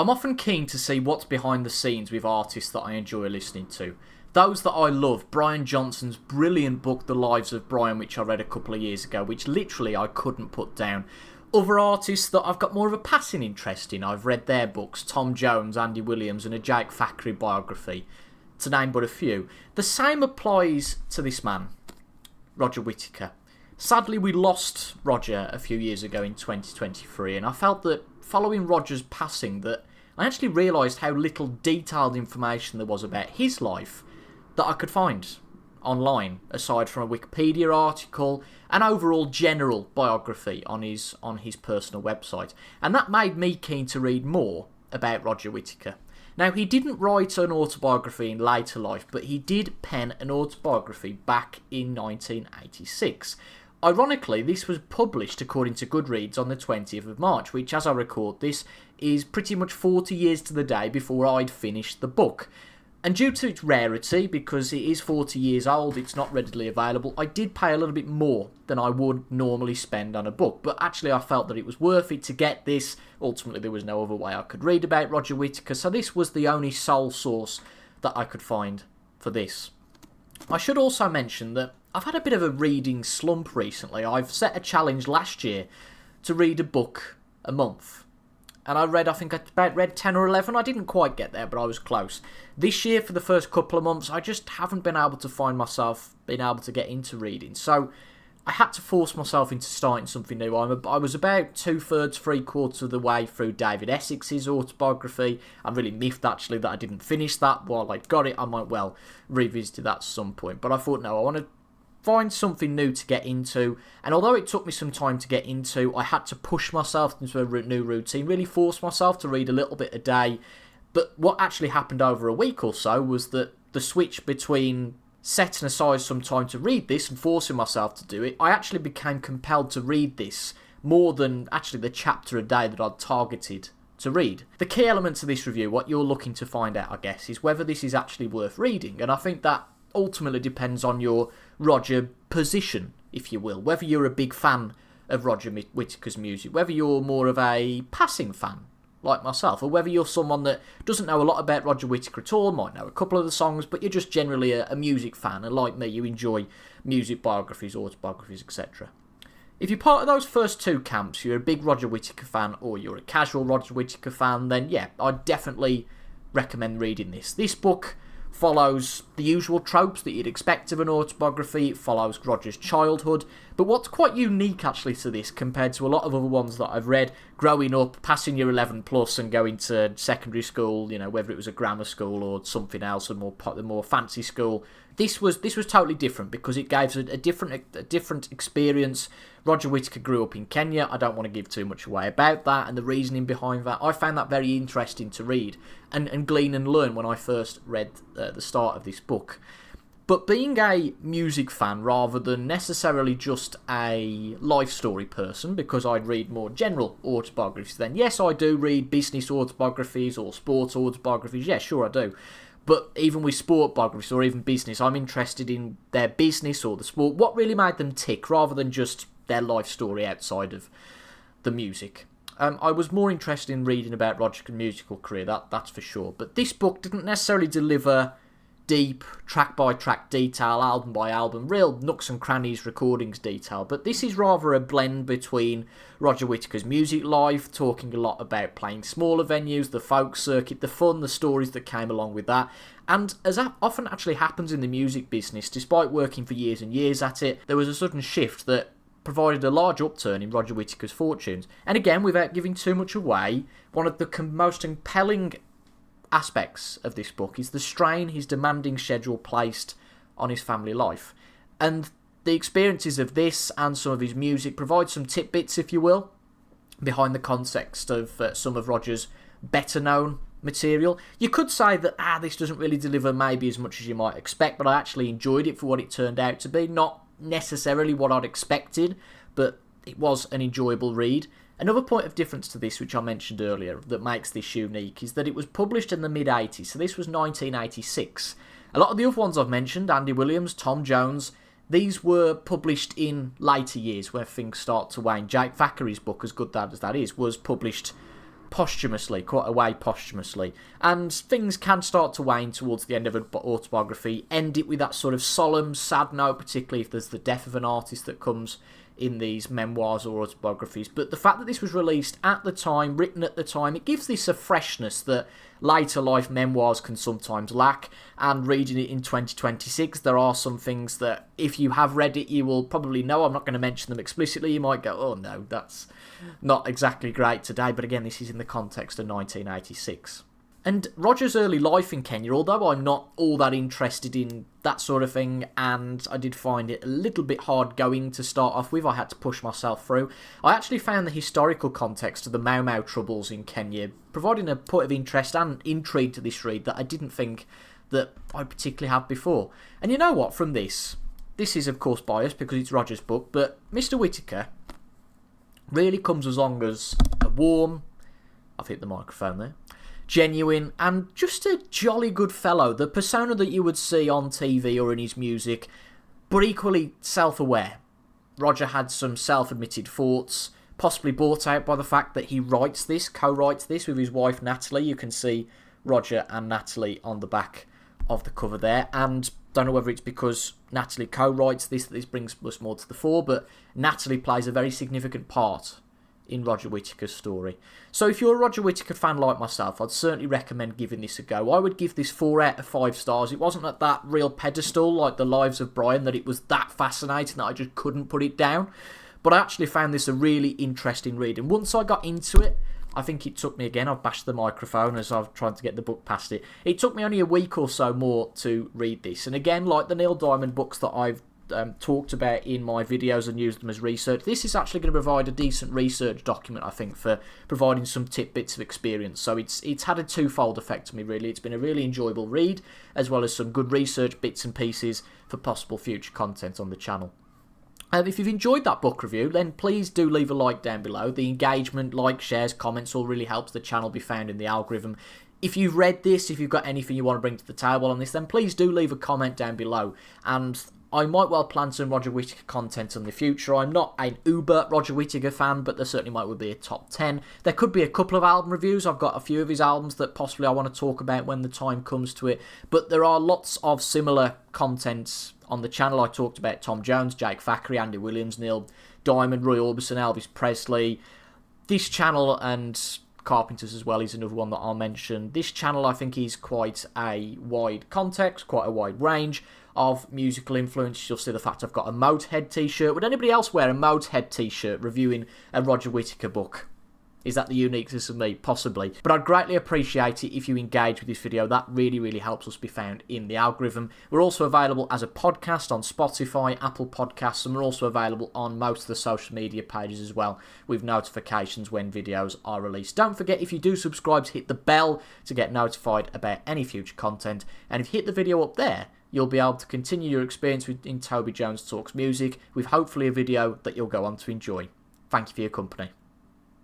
I'm often keen to see what's behind the scenes with artists that I enjoy listening to. Those that I love, Brian Johnson's brilliant book The Lives of Brian, which I read a couple of years ago, which literally I couldn't put down. Other artists that I've got more of a passing interest in, I've read their books, Tom Jones, Andy Williams and a Jake Thackeray biography, to name but a few. The same applies to this man, Roger Whittaker. Sadly, we lost Roger a few years ago in 2023, and I felt that following Roger's passing that I actually realised how little detailed information there was about his life that I could find online, aside from a Wikipedia article, an overall general biography on his personal website. And that made me keen to read more about Roger Whittaker. Now, he didn't write an autobiography in later life, but he did pen an autobiography back in 1986. Ironically, this was published, according to Goodreads, on the 20th of March, which, as I record this, is pretty much 40 years to the day before I'd finished the book. And due to its rarity, because it is 40 years old, it's not readily available, I did pay a little bit more than I would normally spend on a book. But actually I felt that it was worth it to get this. Ultimately there was no other way I could read about Roger Whittaker, so this was the only sole source that I could find for this. I should also mention that I've had a bit of a reading slump recently. I've set a challenge last year to read a book a month. And I think I about read 10 or 11. I didn't quite get there, but I was close. This year, for the first couple of months, I just haven't been able to find myself being able to get into reading. So I had to force myself into starting something new. I was about 2/3, 3/4 of the way through David Essex's autobiography. I'm really miffed, actually, that I didn't finish that. While I got it, I might well revisit that at some point. But I thought, no, I want to find something new to get into, and although it took me some time to get into, I had to push myself into a new routine, really force myself to read a little bit a day. But what actually happened over a week or so was that the switch between setting aside some time to read this and forcing myself to do it, I actually became compelled to read this more than actually the chapter a day that I'd targeted to read. The key elements of this review, what you're looking to find out, I guess, is whether this is actually worth reading, and I think that ultimately depends on your Roger position, if you will. Whether you're a big fan of Roger Whittaker's music, whether you're more of a passing fan, like myself, or whether you're someone that doesn't know a lot about Roger Whittaker at all, might know a couple of the songs, but you're just generally a music fan, and like me, you enjoy music biographies, autobiographies, etc. If you're part of those first two camps, you're a big Roger Whittaker fan, or you're a casual Roger Whittaker fan, then yeah, I'd definitely recommend reading this. This book follows the usual tropes that you'd expect of an autobiography. It follows Roger's childhood, but what's quite unique actually to this compared to a lot of other ones that I've read growing up, passing year 11 plus and going to secondary school, you know, whether it was a grammar school or something else, a more fancy school, this was totally different because it gave a different experience. Roger Whittaker grew up in Kenya. I don't want to give too much away about that and the reasoning behind that. I found that very interesting to read and glean and learn when I first read the start of this book. But being a music fan rather than necessarily just a life story person, because I'd read more general autobiographies then. Yes, I do read business autobiographies or sports autobiographies. Yeah, sure I do. But even with sport biographies or even business, I'm interested in their business or the sport. What really made them tick rather than just their life story outside of the music. I was more interested in reading about Roger's musical career, that's for sure. But this book didn't necessarily deliver deep, track-by-track detail, album-by-album, real nooks and crannies recordings detail. But this is rather a blend between Roger Whittaker's music life, talking a lot about playing smaller venues, the folk circuit, the fun, the stories that came along with that. And as often actually happens in the music business, despite working for years and years at it, there was a sudden shift that provided a large upturn in Roger Whittaker's fortunes. And again, without giving too much away, one of the most compelling aspects of this book is the strain his demanding schedule placed on his family life. And the experiences of this and some of his music provide some tidbits, if you will, behind the context of some of Roger's better known material. You could say that this doesn't really deliver maybe as much as you might expect, but I actually enjoyed it for what it turned out to be. Not necessarily what I'd expected, but it was an enjoyable read. Another point of difference to this, which I mentioned earlier, that makes this unique, is that it was published in the mid-80s, so this was 1986. A lot of the other ones I've mentioned, Andy Williams, Tom Jones, these were published in later years where things start to wane. Jake Thackeray's book, as good as that is, was published posthumously, quite a way posthumously. And things can start to wane towards the end of an autobiography, end it with that sort of solemn, sad note, particularly if there's the death of an artist that comes in these memoirs or autobiographies. But the fact that this was released at the time, written at the time, it gives this a freshness that later life memoirs can sometimes lack. And reading it in 2026, there are some things that if you have read it, you will probably know. I'm not going to mention them explicitly. You might go, oh no, that's not exactly great today. But again, this is in the context of 1986. And Roger's early life in Kenya, although I'm not all that interested in that sort of thing, and I did find it a little bit hard going to start off with, I had to push myself through, I actually found the historical context of the Mau Mau troubles in Kenya providing a point of interest and intrigue to this read that I didn't think that I particularly had before. And you know what, from this is of course biased because it's Roger's book, but Mr. Whittaker really comes along as a warm, I've hit the microphone there, genuine, and just a jolly good fellow. The persona that you would see on TV or in his music, but equally self-aware. Roger had some self-admitted faults, possibly brought out by the fact that he writes this, co-writes this with his wife Natalie. You can see Roger and Natalie on the back of the cover there, and don't know whether it's because Natalie co-writes this that this brings us more to the fore, but Natalie plays a very significant part in Roger Whittaker's story. So if you're a Roger Whittaker fan like myself, I'd certainly recommend giving this a go. I would give this 4 out of 5 stars. It wasn't at that real pedestal like The Lives of Brian that it was that fascinating that I just couldn't put it down. But I actually found this a really interesting read. And once I got into it, I think it took me, again, I've bashed the microphone as I've tried to get the book past it. It took me only a week or so more to read this. And again, like the Neil Diamond books that I've talked about in my videos and used them as research, this is actually going to provide a decent research document, I think, for providing some tidbits of experience. So it's had a twofold effect on me, really. It's been a really enjoyable read, as well as some good research bits and pieces for possible future content on the channel. If you've enjoyed that book review, then please do leave a like down below. The engagement, likes, shares, comments all really helps the channel be found in the algorithm. If you've read this, if you've got anything you want to bring to the table on this, then please do leave a comment down below. And I might well plan some Roger Whittaker content in the future. I'm not an uber Roger Whittaker fan, but there certainly might well be a top 10. There could be a couple of album reviews. I've got a few of his albums that possibly I want to talk about when the time comes to it. But there are lots of similar contents on the channel. I talked about Tom Jones, Jake Thackeray, Andy Williams, Neil Diamond, Roy Orbison, Elvis Presley. This channel, and Carpenters as well, is another one that I'll mention. This channel, I think, is quite a wide context, quite a wide range of musical influence. You'll see the fact I've got a Motorhead t-shirt. Would anybody else wear a Motorhead t-shirt reviewing a Roger Whittaker book? Is that the uniqueness of me? Possibly. But I'd greatly appreciate it if you engage with this video. That really, really helps us be found in the algorithm. We're also available as a podcast on Spotify, Apple Podcasts, and we're also available on most of the social media pages as well, with notifications when videos are released. Don't forget, if you do subscribe, to hit the bell to get notified about any future content. And if you hit the video up there, you'll be able to continue your experience in Toby Jones Talks Music with hopefully a video that you'll go on to enjoy. Thank you for your company.